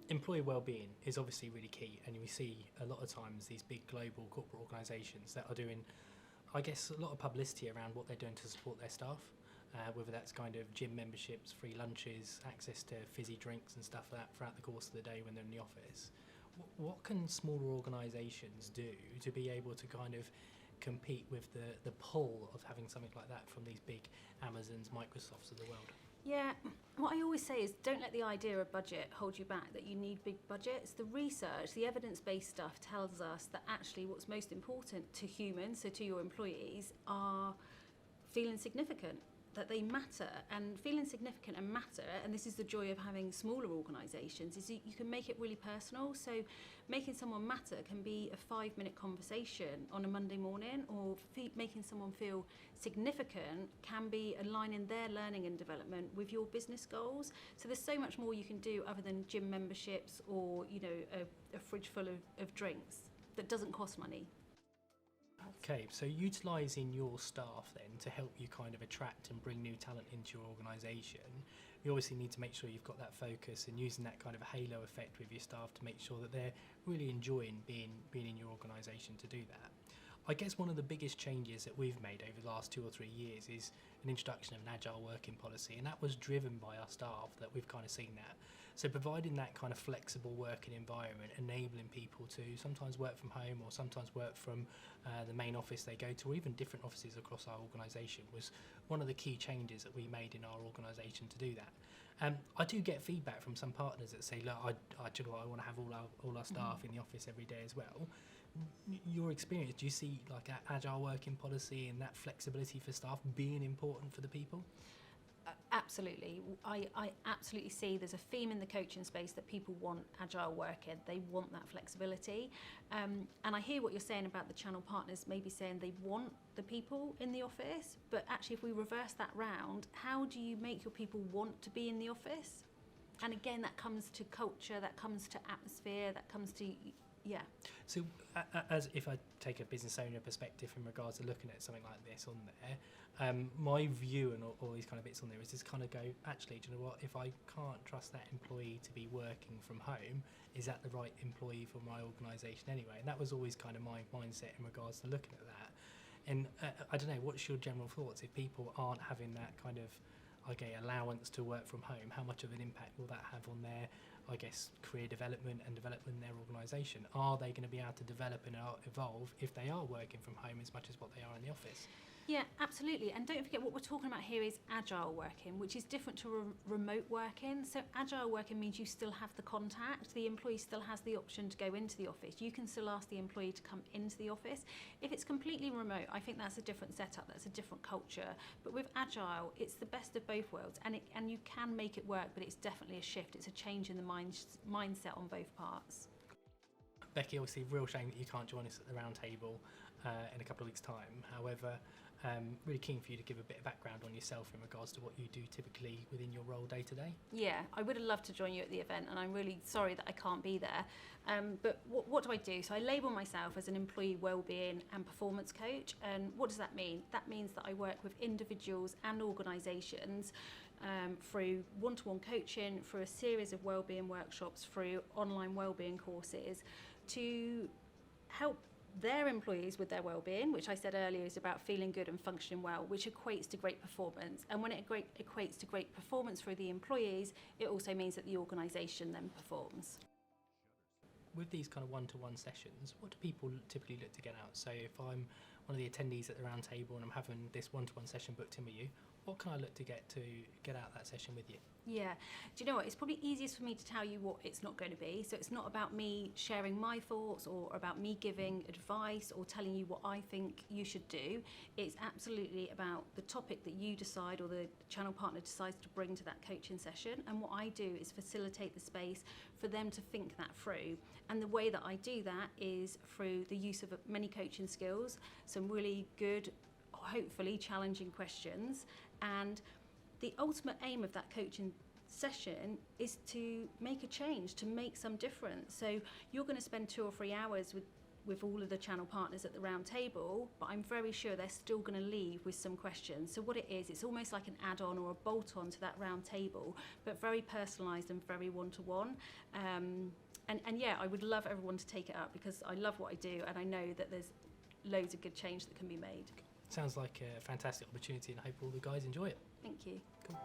employee well-being is obviously really key, and we see a lot of times these big global corporate organisations that are doing, I guess, a lot of publicity around what they're doing to support their staff, whether that's kind of gym memberships, free lunches, access to fizzy drinks and stuff like that throughout the course of the day when they're in the office. What can smaller organisations do to be able to kind of compete with the pull of having something like that from these big Amazons, Microsofts of the world? Yeah, what I always say is don't let the idea of budget hold you back, that you need big budgets. The research, the evidence-based stuff tells us that actually what's most important to humans, so to your employees, are feeling significant, that they matter. And feeling significant and matter, and this is the joy of having smaller organisations, is you can make it really personal. So making someone matter can be a 5-minute conversation on a Monday morning, or making someone feel significant can be aligning their learning and development with your business goals. So there's so much more you can do other than gym memberships or, you know, a fridge full of drinks that doesn't cost money. Okay, so utilising your staff then to help you kind of attract and bring new talent into your organisation, you obviously need to make sure you've got that focus and using that kind of a halo effect with your staff to make sure that they're really enjoying being in your organisation to do that. I guess one of the biggest changes that we've made over the last 2 or 3 years is an introduction of an agile working policy, and that was driven by our staff that we've kind of seen that. So providing that kind of flexible working environment, enabling people to sometimes work from home or sometimes work from the main office they go to, or even different offices across our organisation, was one of the key changes that we made in our organisation to do that. I do get feedback from some partners that say, look, do you know what, I want to have all our staff in the office every day as well. Your experience, do you see like an agile working policy and that flexibility for staff being important for the people? Absolutely. I absolutely see there's a theme in the coaching space that people want agile working. They want that flexibility. And I hear what you're saying about the channel partners maybe saying they want the people in the office, but actually if we reverse that round, how do you make your people want to be in the office? And again, that comes to culture, that comes to atmosphere, that comes to... Yeah. So as if I take a business owner perspective in regards to looking at something like this on there, my view and all these kind of bits on there is just kind of go, actually, do you know what, if I can't trust that employee to be working from home, is that the right employee for my organisation anyway? And that was always kind of my mindset in regards to looking at that. And I don't know, what's your general thoughts? If people aren't having that kind of, allowance to work from home, how much of an impact will that have on their, career development and development in their organisation? Are they going to be able to develop and evolve if they are working from home as much as what they are in the office? Yeah, absolutely. And don't forget what we're talking about here is agile working, which is different to remote working. So agile working means you still have the contact. The employee still has the option to go into the office. You can still ask the employee to come into the office. If it's completely remote, I think that's a different setup. That's a different culture. But with agile, it's the best of both worlds, and you can make it work, but it's definitely a shift. It's a change in the mindset on both parts. Becky, obviously, real shame that you can't join us at the round table in a couple of weeks' time. However, really keen for you to give a bit of background on yourself in regards to what you do typically within your role day to day. Yeah, I would have loved to join you at the event, and I'm really sorry that I can't be there. But what do I do? So I label myself as an employee wellbeing and performance coach. And what does that mean? That means that I work with individuals and organisations through one-to-one coaching, through a series of wellbeing workshops, through online wellbeing courses to help their employees with their well-being, which I said earlier is about feeling good and functioning well, which equates to great performance. And when it equates to great performance for the employees, it also means that the organisation then performs. With these kind of one-to-one sessions, what do people typically look to get out? So if I'm one of the attendees at the round table and I'm having this one-to-one session booked in with you, what can I look to get out that session with you? Yeah, do you know what? It's probably easiest for me to tell you what it's not going to be. So it's not about me sharing my thoughts or about me giving advice or telling you what I think you should do. It's absolutely about the topic that you decide or the channel partner decides to bring to that coaching session. And what I do is facilitate the space for them to think that through. And the way that I do that is through the use of many coaching skills, some really good, hopefully challenging questions, and the ultimate aim of that coaching session is to make a change, to make some difference. So you're going to spend 2 or 3 hours with all of the channel partners at the round table, but I'm very sure they're still going to leave with some questions. So what it is, it's almost like an add-on or a bolt-on to that round table, but very personalised and very one-to-one. And yeah, I would love everyone to take it up, because I love what I do, and I know that there's loads of good change that can be made. Sounds like a fantastic opportunity, and I hope all the guys enjoy it. Thank you. Cool.